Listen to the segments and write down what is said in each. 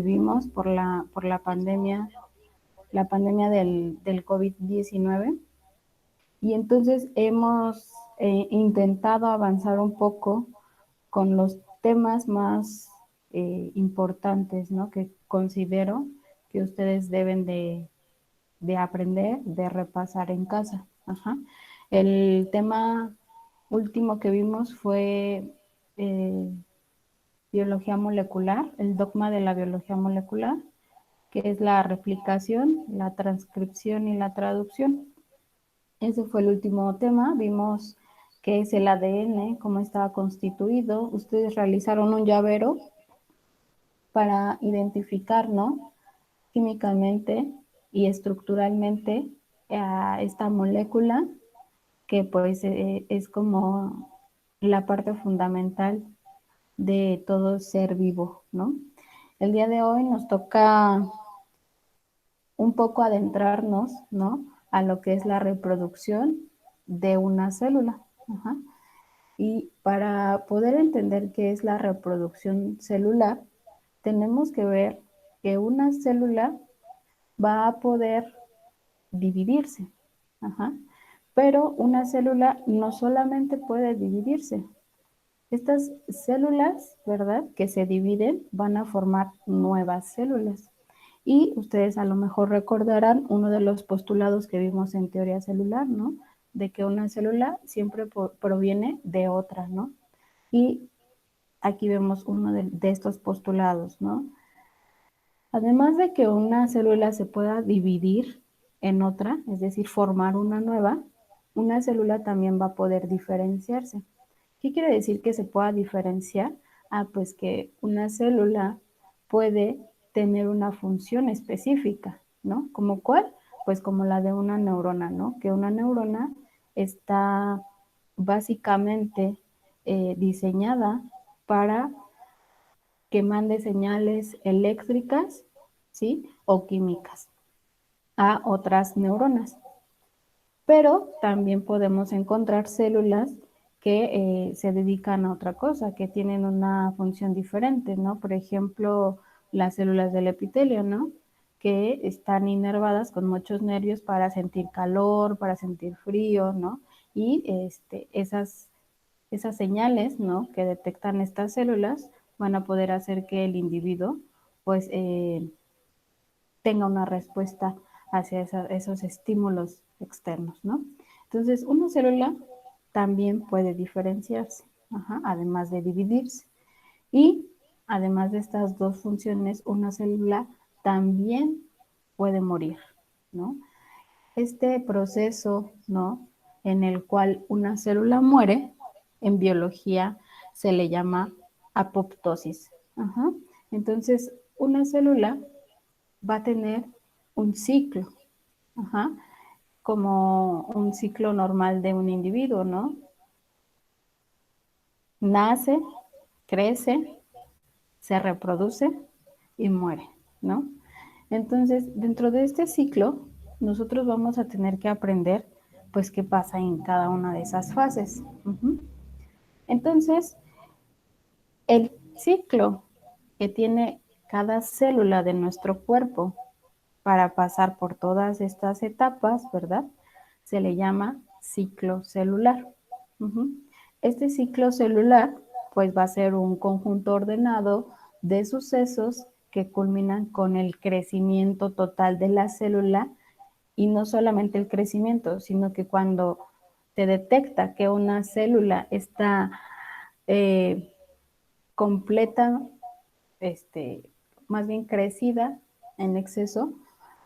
vivimos por la pandemia del COVID-19. Y entonces hemos intentado avanzar un poco con los temas más importantes, ¿no? Que considero que ustedes deben de aprender, de repasar en casa. Ajá. El tema último que vimos fue biología molecular, el dogma de la biología molecular, que es la replicación, la transcripción y la traducción. Ese fue el último tema. Vimos qué es el ADN, cómo estaba constituido. Ustedes realizaron un llavero para identificar, ¿no? Químicamente y estructuralmente a esta molécula que pues es como la parte fundamental de todo ser vivo, ¿no? El día de hoy nos toca un poco adentrarnos, ¿no? A lo que es la reproducción de una célula. Ajá. Y para poder entender qué es la reproducción celular, tenemos que ver que una célula va a poder dividirse. Ajá. Pero una célula no solamente puede dividirse. Estas células, ¿verdad?, que se dividen, van a formar nuevas células. Y ustedes a lo mejor recordarán uno de los postulados que vimos en teoría celular, ¿no? De que una célula siempre proviene de otra, ¿no? Y aquí vemos uno de estos postulados, ¿no? Además de que una célula se pueda dividir en otra, es decir, formar una nueva, una célula también va a poder diferenciarse. ¿Qué quiere decir que se pueda diferenciar? Ah, pues que una célula puede tener una función específica, ¿no? ¿Como cuál? Pues como la de una neurona, ¿no? Que una neurona está básicamente diseñada para que mande señales eléctricas, ¿sí? O químicas a otras neuronas. Pero también podemos encontrar células que se dedican a otra cosa, que tienen una función diferente, ¿no? Por ejemplo, las células del epitelio, ¿no? Que están inervadas con muchos nervios para sentir calor, para sentir frío, ¿no? Y esas señales, ¿no?, que detectan estas células van a poder hacer que el individuo, pues, tenga una respuesta hacia esos estímulos externos, ¿no? Entonces, una célula también puede diferenciarse, ajá, además de dividirse. Y además de estas dos funciones, una célula también puede morir, ¿no? Este proceso, ¿no?, en el cual una célula muere, en biología se le llama apoptosis. Ajá. Entonces, una célula va a tener un ciclo, ajá, como un ciclo normal de un individuo, ¿no? Nace, crece, se reproduce y muere, ¿no? Entonces, dentro de este ciclo, nosotros vamos a tener que aprender, pues, qué pasa en cada una de esas fases. Entonces, el ciclo que tiene cada célula de nuestro cuerpo para pasar por todas estas etapas, ¿verdad?, se le llama ciclo celular. Este ciclo celular, pues, va a ser un conjunto ordenado de sucesos que culminan con el crecimiento total de la célula, y no solamente el crecimiento, sino que cuando te detecta que una célula está eh, completa, más bien crecida en exceso,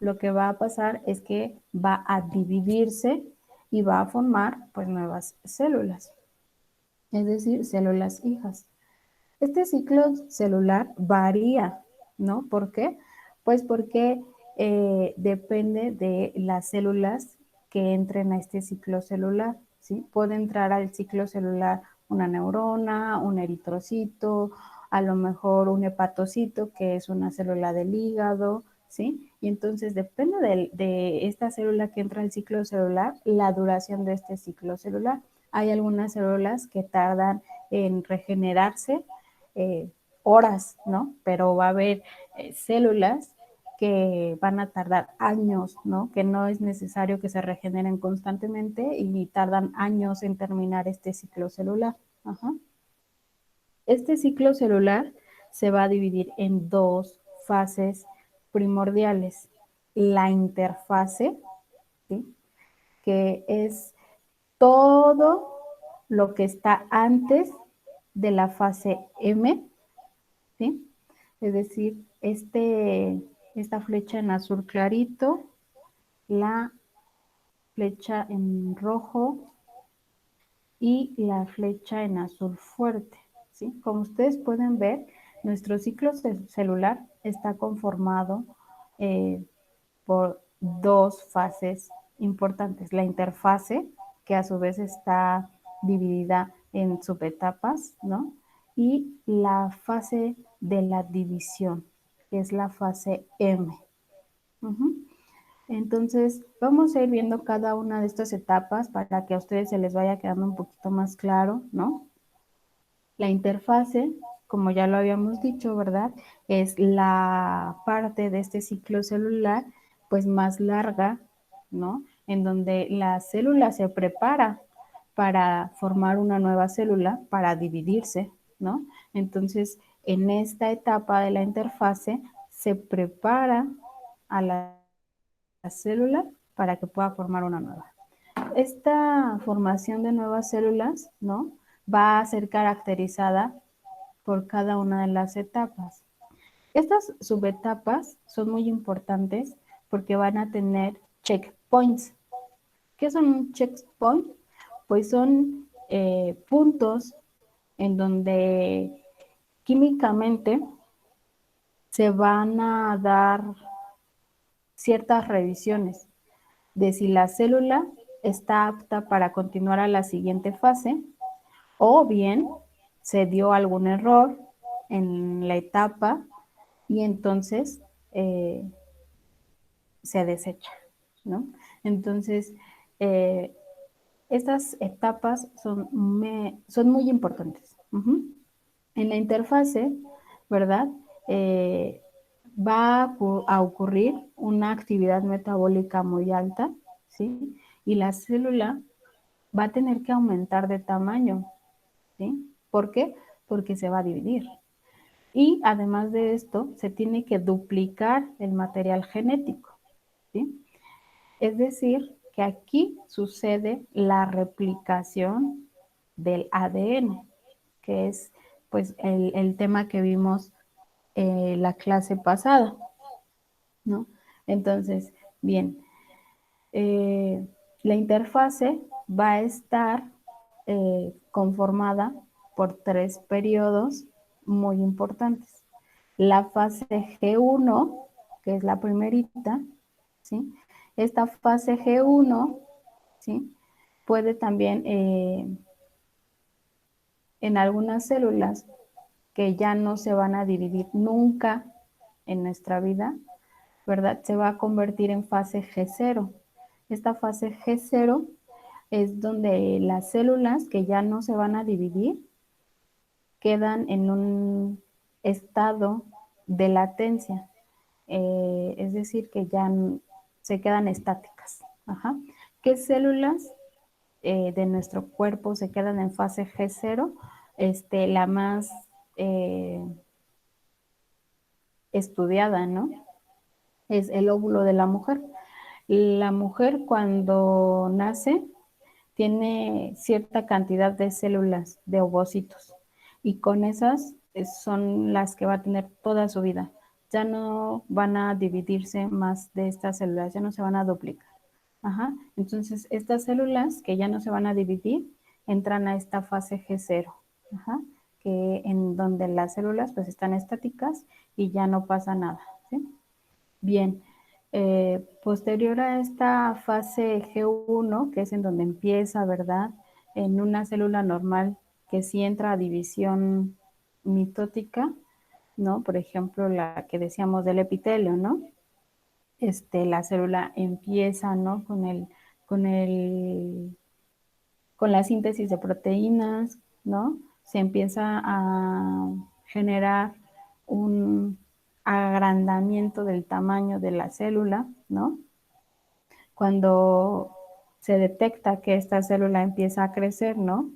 lo que va a pasar es que va a dividirse y va a formar, pues, nuevas células, es decir, células hijas. Este ciclo celular varía, ¿no? ¿Por qué? Pues porque depende de las células que entren a este ciclo celular, ¿sí? Puede entrar al ciclo celular una neurona, un eritrocito, a lo mejor un hepatocito, que es una célula del hígado, ¿sí? Y entonces depende de esta célula que entra al ciclo celular, la duración de este ciclo celular. Hay algunas células que tardan en regenerarse horas, ¿no? Pero va a haber células que van a tardar años, ¿no? Que no es necesario que se regeneren constantemente y tardan años en terminar este ciclo celular. Ajá. Este ciclo celular se va a dividir en dos fases primordiales. La interfase, ¿sí? Que es todo lo que está antes de la fase M, ¿sí? Es decir, esta flecha en azul clarito, la flecha en rojo y la flecha en azul fuerte, ¿sí? Como ustedes pueden ver, nuestro ciclo celular está conformado por dos fases importantes. La interfase, que a su vez está dividida en subetapas, ¿no? Y la fase de la división, que es la fase M. Entonces, vamos a ir viendo cada una de estas etapas para que a ustedes se les vaya quedando un poquito más claro, ¿no? La interfase, como ya lo habíamos dicho, ¿verdad? Es la parte de este ciclo celular, pues más larga, ¿no? En donde la célula se prepara para formar una nueva célula, para dividirse, ¿no? Entonces, en esta etapa de la interfase, se prepara a la célula para que pueda formar una nueva. Esta formación de nuevas células, ¿no? Va a ser caracterizada por cada una de las etapas. Estas subetapas son muy importantes porque van a tener checkpoints. ¿Qué son un checkpoint? Pues son puntos en donde químicamente se van a dar ciertas revisiones de si la célula está apta para continuar a la siguiente fase o bien se dio algún error en la etapa y entonces eh, se desecha, ¿no? Entonces, eh, estas etapas son muy importantes. En la interfase, ¿verdad? Eh, va a ocurrir una actividad metabólica muy alta, ¿sí? Y la célula va a tener que aumentar de tamaño, ¿sí? ¿Por qué? Porque se va a dividir. Y además de esto, se tiene que duplicar el material genético, ¿sí? Es decir, que aquí sucede la replicación del ADN, que es pues el tema que vimos la clase pasada, ¿no? Entonces, bien, eh, la interfase va a estar conformada por tres periodos muy importantes. La fase G1, que es la primerita, ¿sí? Esta fase G1, ¿sí? Puede también en algunas células que ya no se van a dividir nunca en nuestra vida, ¿verdad? Se va a convertir en fase G0. Esta fase G0 es donde las células que ya no se van a dividir quedan en un estado de latencia, es decir, que ya se quedan estáticas. Ajá. ¿Qué células de nuestro cuerpo se quedan en fase G0? La más eh, estudiada, ¿no? Es el óvulo de la mujer. La mujer cuando nace tiene cierta cantidad de células de ovocitos y con esas son las que va a tener toda su vida. Ya no van a dividirse más de estas células, ya no se van a duplicar. Ajá. Entonces, estas células que ya no se van a dividir entran a esta fase G0, ajá, que en donde las células pues están estáticas y ya no pasa nada. ¿Sí? Bien, posterior a esta fase G1, que es en donde empieza, ¿verdad? En una célula normal que sí entra a división mitótica, ¿no? Por ejemplo, la que decíamos del epitelio, ¿no? La célula empieza, ¿no? Con el, con la síntesis de proteínas, ¿no? Se empieza a generar un agrandamiento del tamaño de la célula, ¿no? Cuando se detecta que esta célula empieza a crecer, ¿no?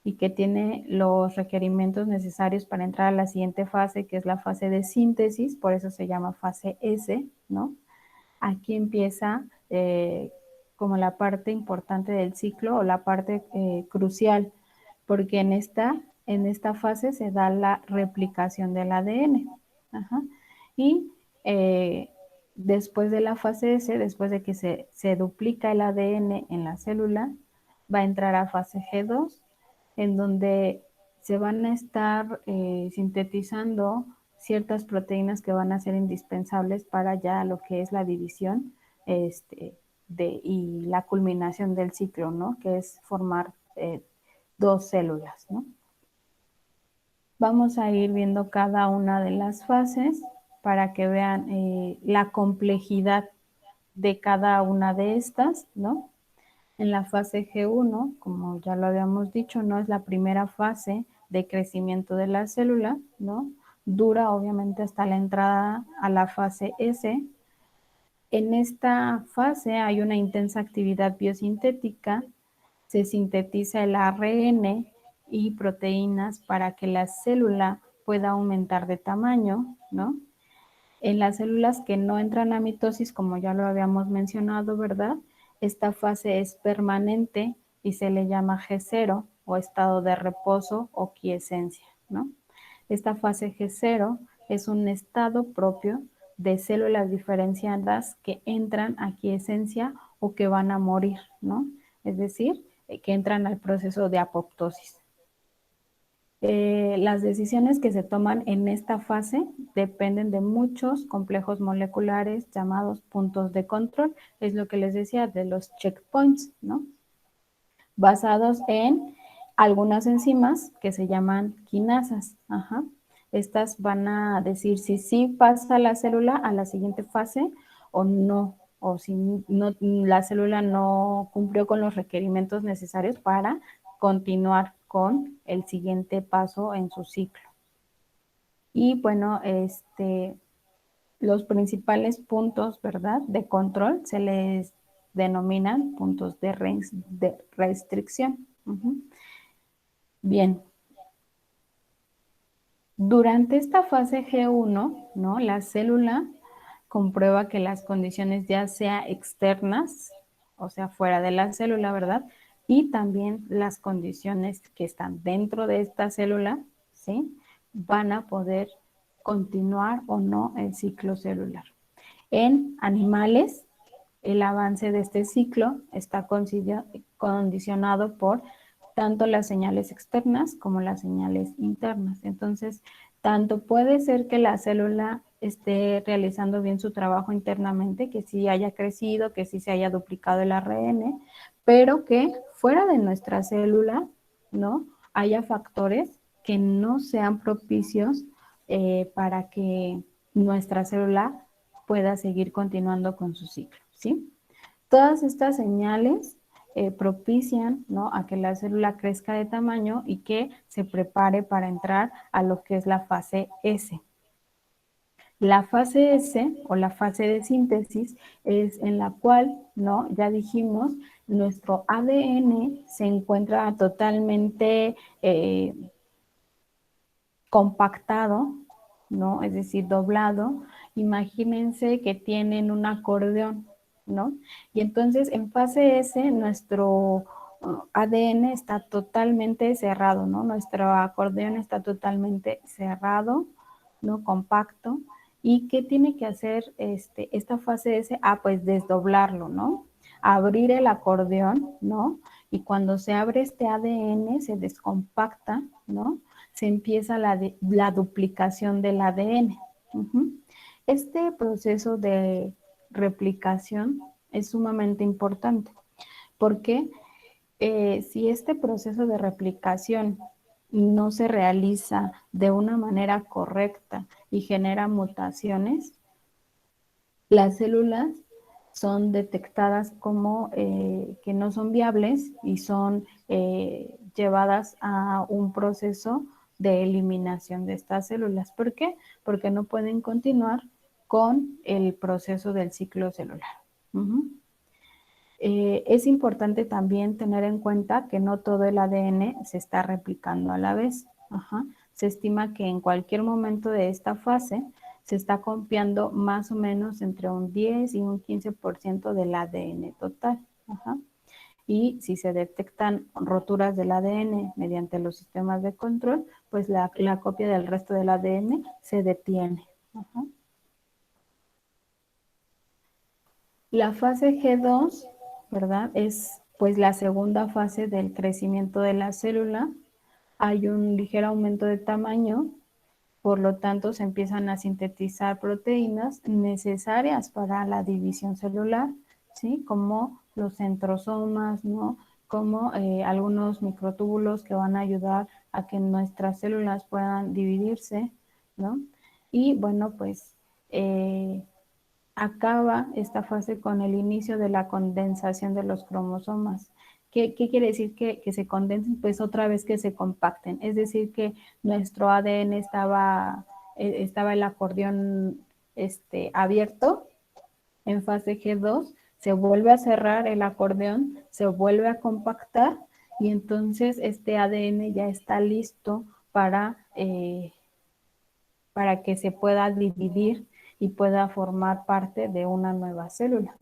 Y que tiene los requerimientos necesarios para entrar a la siguiente fase, que es la fase de síntesis, por eso se llama fase S, ¿no? Aquí empieza como la parte importante del ciclo o la parte crucial, porque en esta fase se da la replicación del ADN. Ajá. Y eh, después de la fase S, después de que se duplica el ADN en la célula, va a entrar a fase G2, en donde se van a estar sintetizando ciertas proteínas que van a ser indispensables para ya lo que es la división y la culminación del ciclo, ¿no? Que es formar dos células, ¿no? Vamos a ir viendo cada una de las fases para que vean la complejidad de cada una de estas, ¿no? En la fase G1, como ya lo habíamos dicho, no es la primera fase de crecimiento de la célula, ¿no? Dura obviamente hasta la entrada a la fase S. En esta fase hay una intensa actividad biosintética, se sintetiza el ARN y proteínas para que la célula pueda aumentar de tamaño, ¿no? En las células que no entran a mitosis, como ya lo habíamos mencionado, ¿verdad? Esta fase es permanente y se le llama G0 o estado de reposo o quiescencia, ¿no? Esta fase G0 es un estado propio de células diferenciadas que entran a quiescencia o que van a morir, ¿no? Es decir, que entran al proceso de apoptosis. Las decisiones que se toman en esta fase dependen de muchos complejos moleculares llamados puntos de control, es lo que les decía de los checkpoints, ¿no? Basados en algunas enzimas que se llaman quinasas. Ajá. Estas van a decir si sí pasa la célula a la siguiente fase o no, o si no, la célula no cumplió con los requerimientos necesarios para continuar con el siguiente paso en su ciclo. Y bueno, los principales puntos, ¿verdad?, de control se les denominan puntos de restricción. Bien, durante esta fase G1, ¿no? La célula comprueba que las condiciones ya sea externas, o sea, fuera de la célula, ¿verdad? Y también las condiciones que están dentro de esta célula, ¿sí? Van a poder continuar o no el ciclo celular. En animales, el avance de este ciclo está condicionado por tanto las señales externas como las señales internas. Entonces, tanto puede ser que la célula esté realizando bien su trabajo internamente, que sí haya crecido, que sí se haya duplicado el ARN, pero que fuera de nuestra célula, ¿no?, haya factores que no sean propicios para que nuestra célula pueda seguir continuando con su ciclo, ¿sí? Todas estas señales propician, ¿no?, a que la célula crezca de tamaño y que se prepare para entrar a lo que es la fase S. La fase S o la fase de síntesis es en la cual, ¿no?, ya dijimos, nuestro ADN se encuentra totalmente compactado, ¿no? Es decir, doblado. Imagínense que tienen un acordeón, ¿no? Y entonces en fase S nuestro ADN está totalmente cerrado, ¿no? Nuestro acordeón está totalmente cerrado, ¿no? Compacto. ¿Y qué tiene que hacer esta fase S? Ah, pues desdoblarlo, ¿no? Abrir el acordeón, ¿no? Y cuando se abre este ADN se descompacta, ¿no? Se empieza la duplicación del ADN. Este proceso de replicación es sumamente importante porque si este proceso de replicación no se realiza de una manera correcta y genera mutaciones, las células son detectadas como que no son viables y son llevadas a un proceso de eliminación de estas células. ¿Por qué? Porque no pueden continuar con el proceso del ciclo celular. Es importante también tener en cuenta que no todo el ADN se está replicando a la vez. Se estima que en cualquier momento de esta fase se está copiando más o menos entre un 10 y un 15% del ADN total. Y si se detectan roturas del ADN mediante los sistemas de control, pues la copia del resto del ADN se detiene. La fase G2, ¿verdad? Es pues la segunda fase del crecimiento de la célula. Hay un ligero aumento de tamaño, por lo tanto se empiezan a sintetizar proteínas necesarias para la división celular, ¿sí? Como los centrosomas, ¿no? Como algunos microtúbulos que van a ayudar a que nuestras células puedan dividirse, ¿no? Y bueno, pues acaba esta fase con el inicio de la condensación de los cromosomas. ¿Qué quiere decir que se condensen? Pues otra vez que se compacten. Es decir, que nuestro ADN estaba el acordeón abierto en fase G2, se vuelve a cerrar el acordeón, se vuelve a compactar y entonces este ADN ya está listo para que se pueda dividir y pueda formar parte de una nueva célula.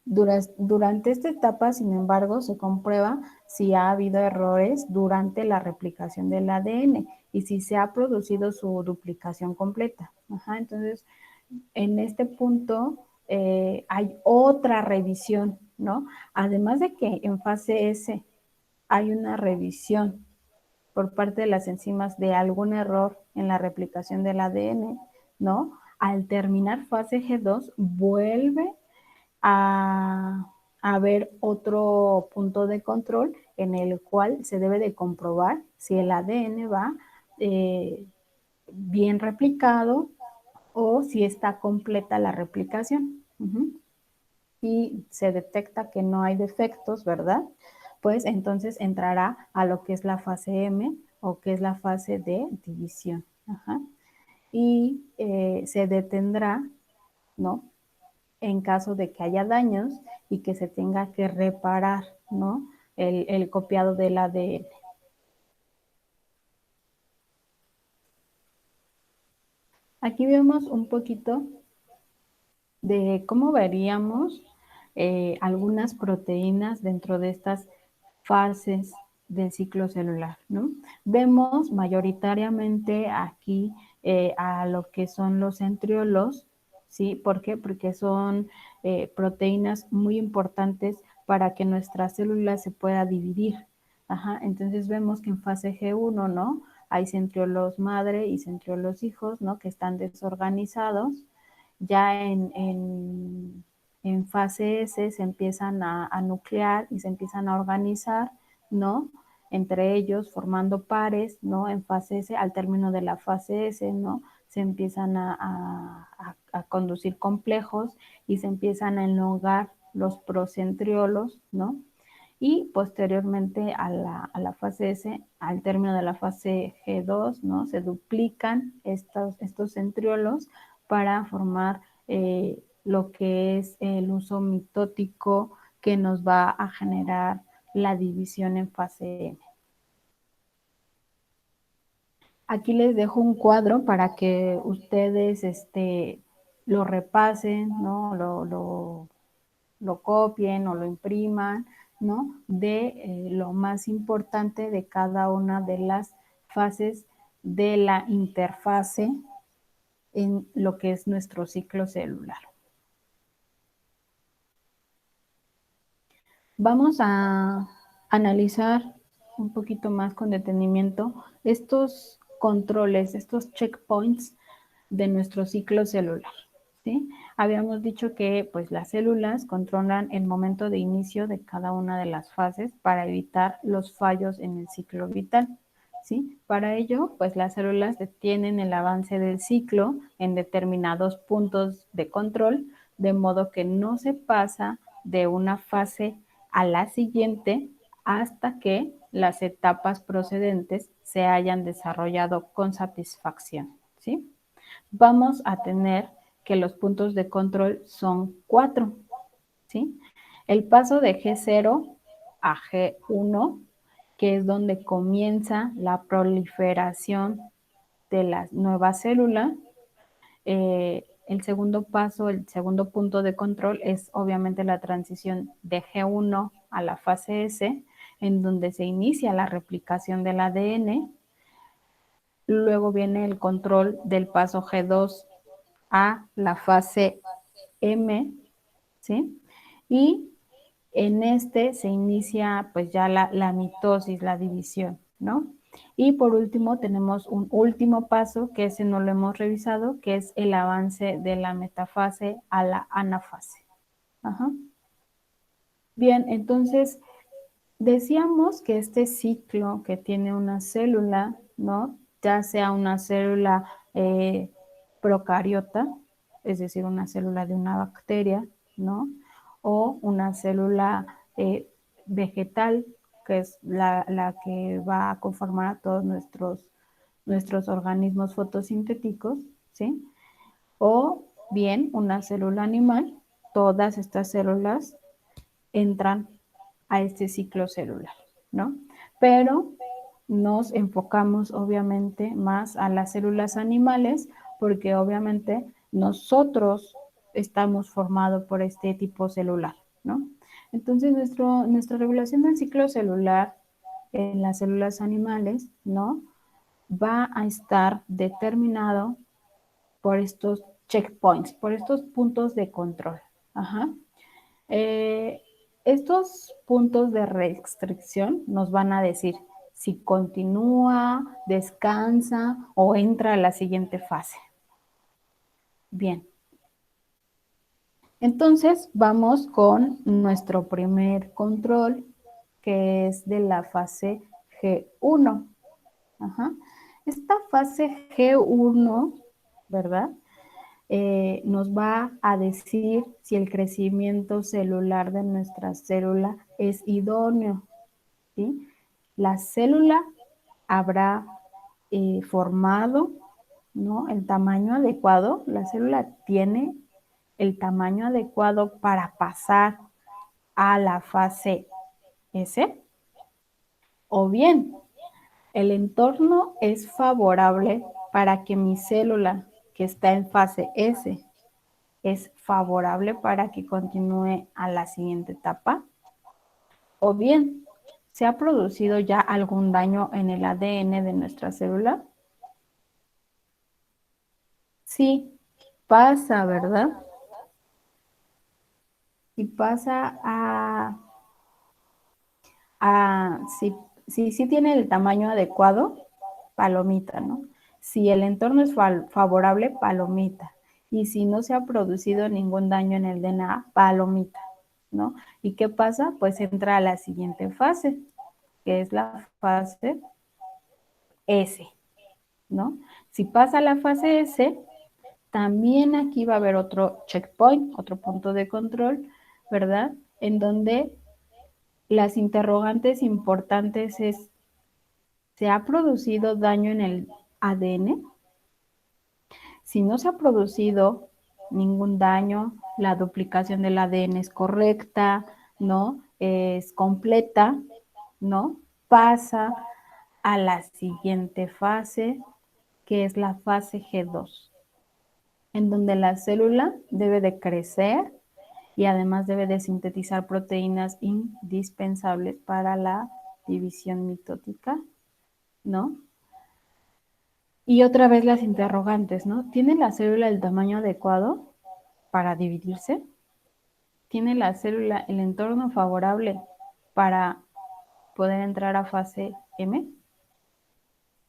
Durante esta etapa, sin embargo, se comprueba si ha habido errores durante la replicación del ADN y si se ha producido su duplicación completa. Entonces, en este punto hay otra revisión, ¿no? Además de que en fase S hay una revisión por parte de las enzimas de algún error en la replicación del ADN, ¿no? Al terminar fase G2, vuelve a haber otro punto de control en el cual se debe de comprobar si el ADN va bien replicado o si está completa la replicación. Y se detecta que no hay defectos, ¿verdad? Pues entonces entrará a lo que es la fase M o que es la fase de división. Y se detendrá, ¿no? En caso de que haya daños y que se tenga que reparar, ¿no? El copiado del ADN. Aquí vemos un poquito de cómo veríamos algunas proteínas dentro de estas fases del ciclo celular, ¿no? Vemos mayoritariamente aquí a lo que son los centriolos, ¿sí? ¿Por qué? Porque son proteínas muy importantes para que nuestra célula se pueda dividir. Entonces vemos que en fase G1, ¿no? Hay centriolos madre y centriolos hijos, ¿no? Que están desorganizados. Ya en fase S se empiezan a nuclear y se empiezan a organizar, ¿no? Entre ellos formando pares, ¿no? En fase S, al término de la fase S, ¿no? Se empiezan a conducir complejos y se empiezan a elongar los procentriolos, ¿no? Y posteriormente a la fase S, al término de la fase G2, ¿no? Se duplican estos centriolos para formar lo que es el uso mitótico que nos va a generar la división en fase M. Aquí les dejo un cuadro para que ustedes lo repasen, ¿no? Lo copien o lo impriman, ¿no? De lo más importante de cada una de las fases de la interfase en lo que es nuestro ciclo celular. Vamos a analizar un poquito más con detenimiento estos controles, estos checkpoints de nuestro ciclo celular. ¿Sí? Habíamos dicho que pues, las células controlan el momento de inicio de cada una de las fases para evitar los fallos en el ciclo vital. ¿Sí? Para ello, pues las células detienen el avance del ciclo en determinados puntos de control, de modo que no se pasa de una fase a la siguiente hasta que las etapas procedentes se hayan desarrollado con satisfacción, ¿sí? Vamos a tener que los puntos de control son 4, ¿sí? El paso de G0 a G1, que es donde comienza la proliferación de la nueva célula. El segundo paso, el segundo punto de control es obviamente la transición de G1 a la fase S, en donde se inicia la replicación del ADN. Luego viene el control del paso G2 a la fase M, ¿sí? Y en este se inicia pues ya la mitosis, la división, ¿no? Y por último tenemos un último paso, que ese no lo hemos revisado, que es el avance de la metafase a la anafase. Ajá. Bien, entonces decíamos que este ciclo que tiene una célula, ¿no? Ya sea una célula procariota, es decir, una célula de una bacteria, ¿no? O una célula vegetal, que es la que va a conformar a todos nuestros organismos fotosintéticos, ¿sí? O bien una célula animal, todas estas células entran a este ciclo celular, ¿no? Pero nos enfocamos obviamente más a las células animales porque obviamente nosotros estamos formados por este tipo celular, ¿no? Entonces nuestra regulación del ciclo celular en las células animales, ¿no? Va a estar determinado por estos checkpoints, por estos puntos de control. Ajá. Eh, Estos puntos de restricción nos van a decir si continúa, descansa o entra a la siguiente fase. Bien. Entonces vamos con nuestro primer control, que es de la fase G1. Ajá. Esta fase G1, ¿verdad? Nos va a decir si el crecimiento celular de nuestra célula es idóneo, ¿sí? La célula habrá formado, ¿no? El tamaño adecuado, la célula tiene el tamaño adecuado para pasar a la fase S, o bien el entorno es favorable para que mi célula que está en fase S es favorable para que continúe a la siguiente etapa, o bien se ha producido ya algún daño en el ADN de nuestra célula. Sí, pasa, ¿verdad? Y pasa si tiene el tamaño adecuado, palomita, ¿no? Si el entorno es favorable, palomita. Y si no se ha producido ningún daño en el DNA, palomita, ¿no? ¿Y qué pasa? Pues entra a la siguiente fase, que es la fase S, ¿no? Si pasa a la fase S, también aquí va a haber otro checkpoint, otro punto de control, ¿verdad? En donde las interrogantes importantes es, ¿se ha producido daño en el ADN? Si no se ha producido ningún daño, la duplicación del ADN es correcta, ¿no? Es completa, ¿no? Pasa a la siguiente fase, que es la fase G2, en donde la célula debe de crecer y además debe de sintetizar proteínas indispensables para la división mitótica, ¿no? Y otra vez las interrogantes, ¿no? ¿Tiene la célula el tamaño adecuado para dividirse? ¿Tiene la célula el entorno favorable para poder entrar a fase M?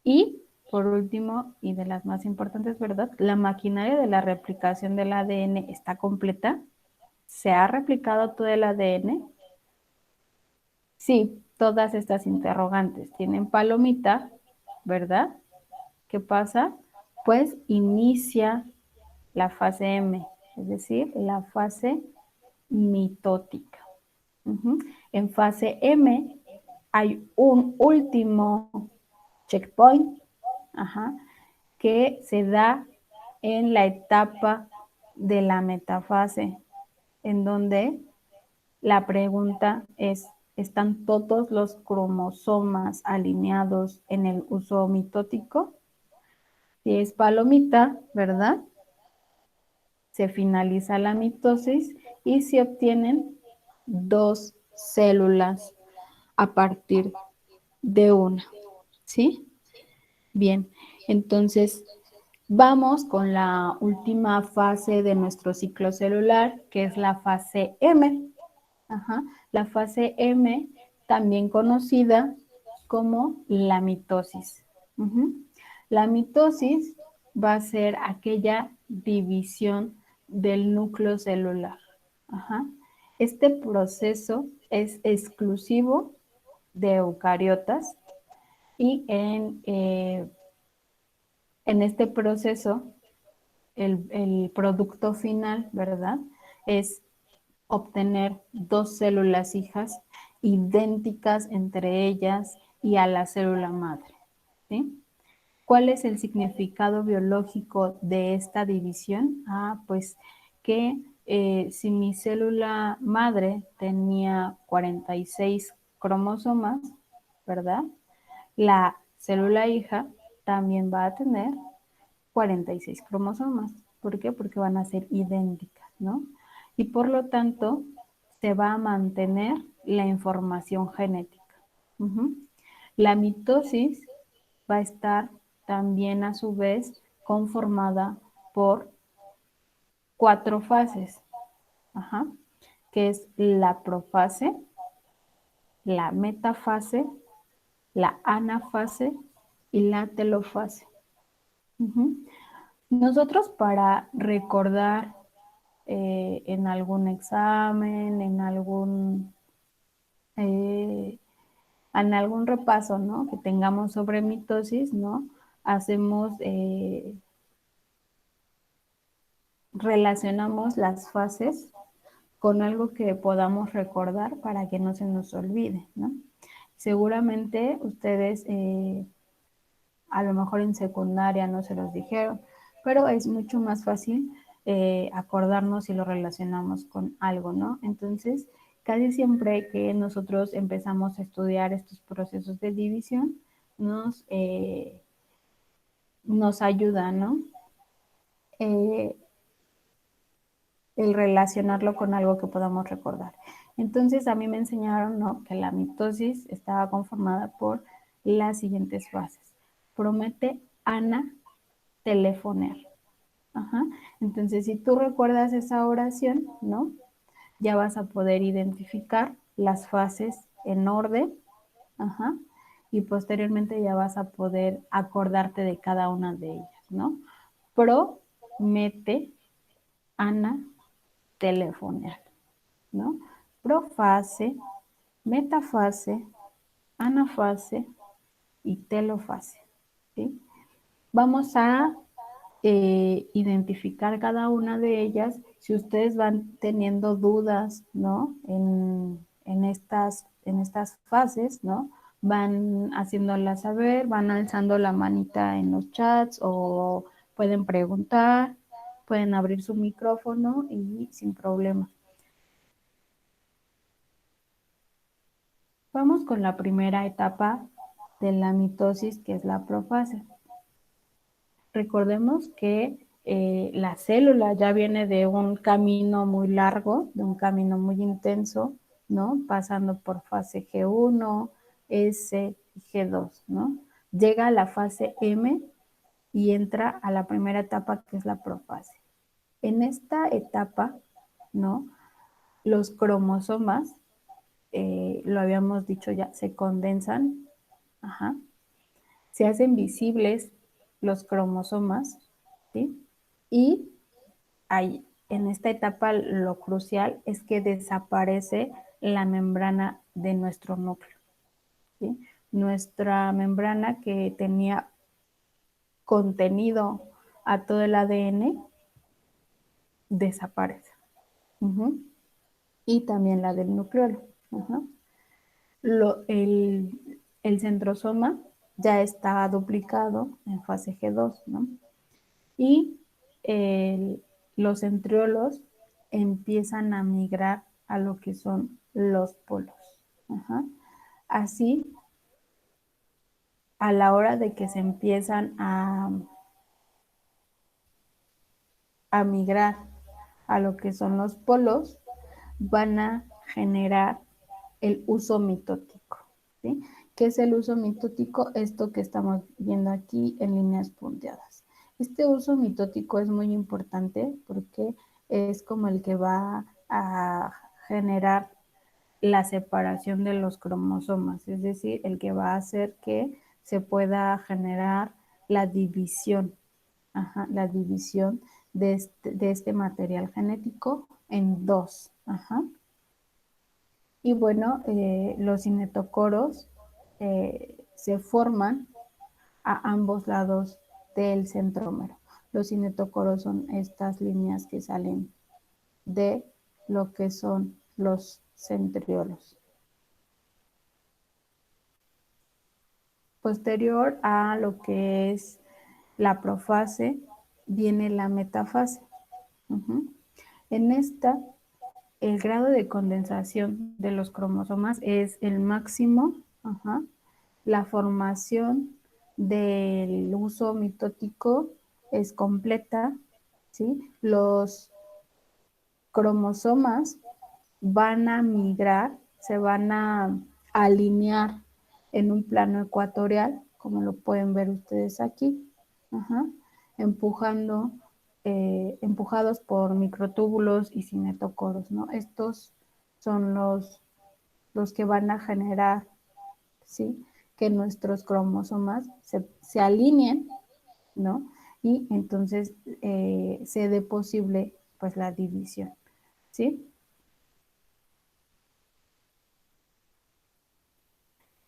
Y, por último, y de las más importantes, ¿verdad? ¿La maquinaria de la replicación del ADN está completa? ¿Se ha replicado todo el ADN? Sí, todas estas interrogantes tienen palomita, ¿verdad? ¿Qué pasa? Pues inicia la fase M, es decir, la fase mitótica. En fase M hay un último checkpoint, que se da en la etapa de la metafase, en donde la pregunta es, ¿están todos los cromosomas alineados en el uso mitótico? Si es palomita, ¿verdad? Se finaliza la mitosis y se obtienen 2 células a partir de una, ¿sí? Bien, entonces vamos con la última fase de nuestro ciclo celular, que es la fase M. La fase M, también conocida como la mitosis. La mitosis va a ser aquella división del núcleo celular. Este proceso es exclusivo de eucariotas y en este proceso el producto final, ¿verdad? Es obtener 2 células hijas idénticas entre ellas y a la célula madre, ¿sí? ¿Cuál es el significado biológico de esta división? Pues que si mi célula madre tenía 46 cromosomas, ¿verdad? La célula hija también va a tener 46 cromosomas. ¿Por qué? Porque van a ser idénticas, ¿no? Y por lo tanto, se va a mantener la información genética. La mitosis va a estar también a su vez conformada por 4 fases, que es la profase, la metafase, la anafase y la telofase. Nosotros para recordar en algún examen, en algún repaso, ¿no? Que tengamos sobre mitosis, ¿no? Hacemos, relacionamos las fases con algo que podamos recordar para que no se nos olvide, ¿no? Seguramente ustedes a lo mejor en secundaria no se los dijeron, pero es mucho más fácil acordarnos si lo relacionamos con algo, ¿no? Entonces, casi siempre que nosotros empezamos a estudiar estos procesos de división, nos ayuda, ¿no? El relacionarlo con algo que podamos recordar. Entonces, a mí me enseñaron, ¿no? Que la mitosis estaba conformada por las siguientes fases. Promete, Ana, telefonear. Entonces, si tú recuerdas esa oración, ¿no? Ya vas a poder identificar las fases en orden, y posteriormente ya vas a poder acordarte de cada una de ellas, ¿no? Pro, mete, Ana, telefonear, ¿no? Profase, metafase, anafase y telofase, ¿sí? Vamos a identificar cada una de ellas. Si ustedes van teniendo dudas, ¿no? En estas fases, ¿no? Van haciéndolas saber, van alzando la manita en los chats o pueden preguntar, pueden abrir su micrófono y sin problema. Vamos con la primera etapa de la mitosis, que es la profase. Recordemos que la célula ya viene de un camino muy largo, de un camino muy intenso, ¿no? Pasando por fase G1, S y G2, ¿no? Llega a la fase M y entra a la primera etapa, que es la profase. En esta etapa, ¿no? Los cromosomas, lo habíamos dicho ya, se condensan, se hacen visibles los cromosomas, ¿sí? Y en esta etapa lo crucial es que desaparece la membrana de nuestro núcleo, ¿sí? Nuestra membrana que tenía contenido a todo el ADN desaparece. Y también la del nucleolo. el centrosoma ya está duplicado en fase G2, ¿no? Y los centriolos empiezan a migrar a lo que son los polos. Ajá. Así, a la hora de que se empiezan a migrar a lo que son los polos, van a generar el uso mitótico, ¿sí? ¿Qué es el uso mitótico? Esto que estamos viendo aquí en líneas punteadas. Este uso mitótico es muy importante porque es como el que va a generar la separación de los cromosomas, es decir, el que va a hacer que se pueda generar la división, la división de este material genético en dos. Y bueno, los cinetocoros se forman a ambos lados del centrómero. Los cinetocoros son estas líneas que salen de lo que son los centriolos. Posterior a lo que es la profase, viene la metafase. En esta, el grado de condensación de los cromosomas es el máximo. La formación del uso mitótico es completa, ¿sí? Los cromosomas van a migrar, se van a alinear en un plano ecuatorial, como lo pueden ver ustedes aquí, empujando, empujados por microtúbulos y cinetocoros, ¿no? Estos son los que van a generar, ¿sí? Que nuestros cromosomas se alineen, ¿no? Y entonces se dé posible pues la división, ¿sí?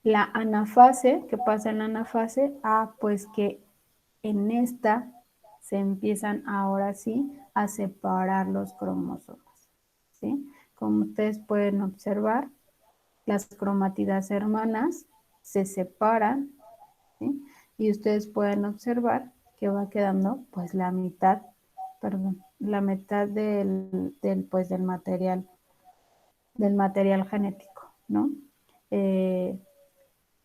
La anafase, ¿qué pasa en la anafase? Pues que en esta se empiezan ahora sí a separar los cromosomas, ¿sí? Como ustedes pueden observar, las cromátidas hermanas se separan, ¿sí? Y ustedes pueden observar que va quedando pues la mitad, perdón, la mitad pues, del material genético, ¿no?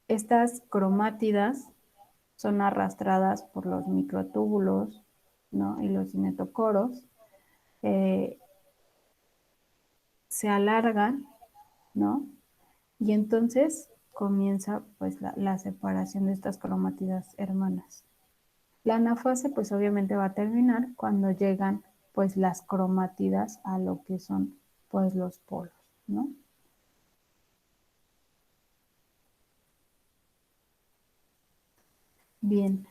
Estas cromátidas son arrastradas por los microtúbulos, ¿no? Y los cinetocoros, se alargan, ¿no? Y entonces comienza pues la separación de estas cromátidas hermanas. La anafase pues obviamente va a terminar cuando llegan pues las cromátidas a lo que son pues los polos, ¿no? Bien,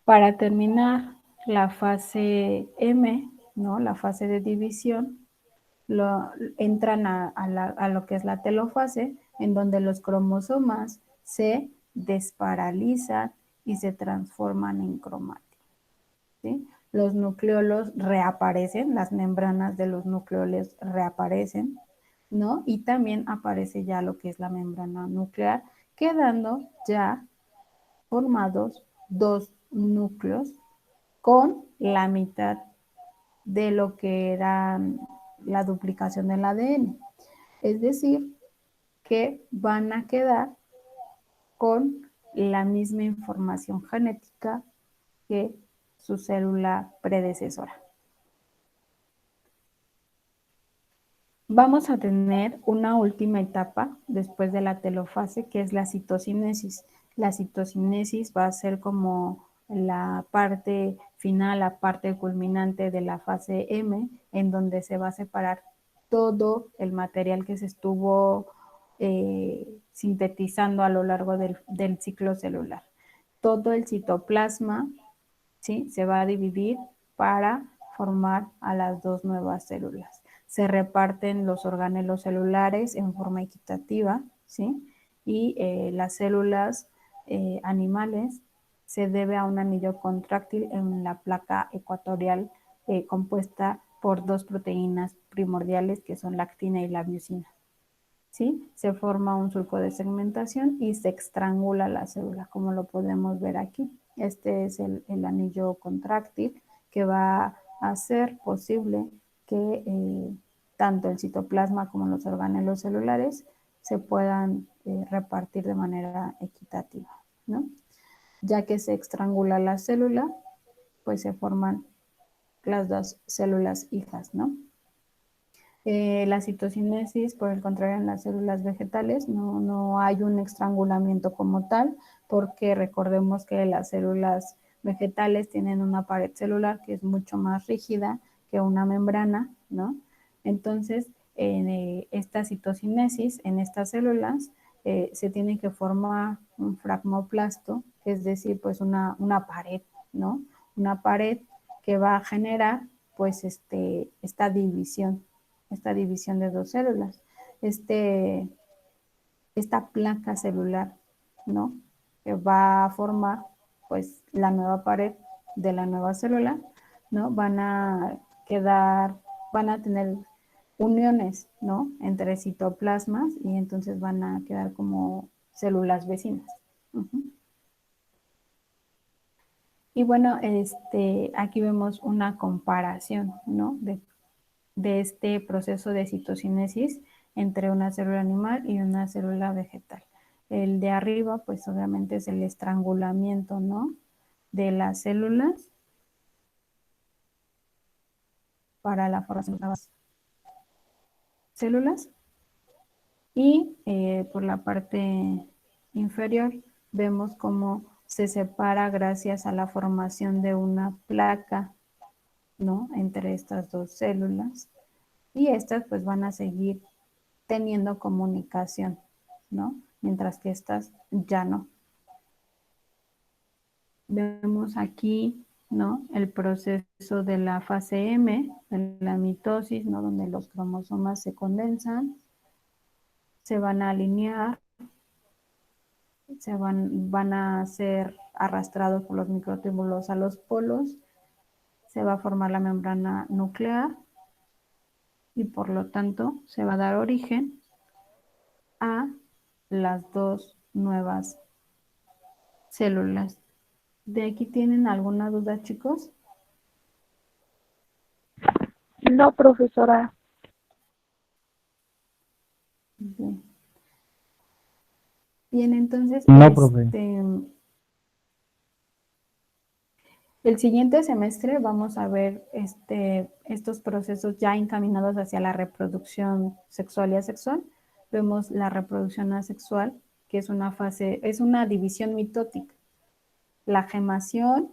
para terminar la fase M, ¿no? La fase de división, entran a lo que es la telofase, en donde los cromosomas se desparalizan y se transforman en cromátidos, ¿sí? Los nucleolos reaparecen, las membranas de los nucleoles reaparecen, ¿no? Y también aparece ya lo que es la membrana nuclear, quedando ya formados dos núcleos con la mitad de lo que era la duplicación del ADN. Es decir, que van a quedar con la misma información genética que su célula predecesora. Vamos a tener una última etapa después de la telofase, que es la citocinesis. La citocinesis va a ser como la parte final, la parte culminante de la fase M, en donde se va a separar todo el material que se estuvo sintetizando a lo largo del ciclo celular. Todo el citoplasma, ¿sí? Se va a dividir para formar a las dos nuevas células. Se reparten los organelos celulares en forma equitativa, ¿sí? Y las células animales se debe a un anillo contráctil en la placa ecuatorial compuesta por dos proteínas primordiales que son la actina y la miosina. ¿sí? Se forma un surco de segmentación y se estrangula la célula, como lo podemos ver aquí. Este es el anillo contráctil que va a hacer posible que tanto el citoplasma como los organelos celulares se puedan repartir de manera equitativa, ¿no? Ya que se estrangula la célula, pues se forman las dos células hijas, ¿no? La citocinesis, por el contrario, en las células vegetales no hay un estrangulamiento como tal, porque recordemos que las células vegetales tienen una pared celular que es mucho más rígida que una membrana, ¿no? Entonces, en esta citocinesis, en estas células, se tiene que formar un fragmoplasto, es decir, pues una pared, ¿no? Una pared que va a generar, pues, esta división de dos células, esta placa celular, ¿no? Que va a formar, pues, la nueva pared de la nueva célula, ¿no? Van a tener uniones, ¿no? Entre citoplasmas y entonces van a quedar como células vecinas. Y bueno, aquí vemos una comparación, ¿no? De este proceso de citocinesis entre una célula animal y una célula vegetal. El de arriba, pues obviamente es el estrangulamiento, ¿no? De las células para la formación de nuevas células. Y por la parte inferior vemos cómo se separa gracias a la formación de una placa, ¿no? Entre estas dos células. Y estas pues van a seguir teniendo comunicación, ¿no? Mientras que estas ya no. Vemos aquí, ¿no? El proceso de la fase M, de la mitosis, ¿no? Donde los cromosomas se condensan, se van a alinear, van a ser arrastrados por los microtúbulos a los polos, se va a formar la membrana nuclear y por lo tanto se va a dar origen a las dos nuevas células. ¿De aquí tienen alguna duda, chicos? No, profesora. Bien, Bien entonces, No, profe. el siguiente semestre vamos a ver estos procesos ya encaminados hacia la reproducción sexual y asexual. Vemos la reproducción asexual, que es una fase, es una división mitótica. La gemación,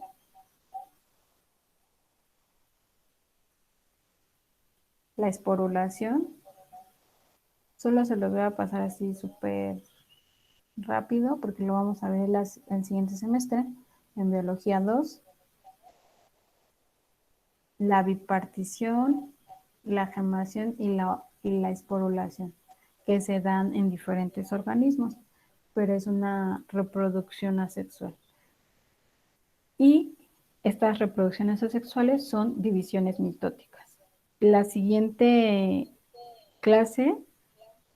la esporulación, solo se los voy a pasar así súper rápido porque lo vamos a ver el siguiente semestre en biología 2. La bipartición, la gemación y la esporulación, que se dan en diferentes organismos, pero es una reproducción asexual. Y estas reproducciones asexuales son divisiones mitóticas. La siguiente clase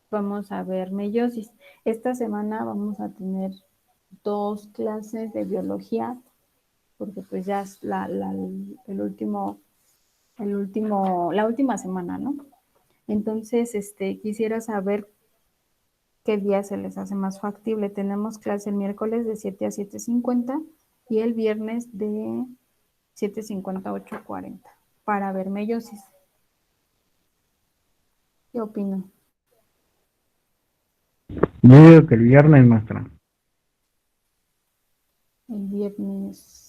vamos a ver meiosis. Esta semana vamos a tener 2 clases de biología, porque pues ya es la última semana, ¿no? Entonces, quisiera saber qué día se les hace más factible. Tenemos clase el miércoles de 7 a 7:50 y el viernes de 7:50 a 8:40 para ver meiosis. ¿Qué opino? Yo digo que el viernes, maestra. El viernes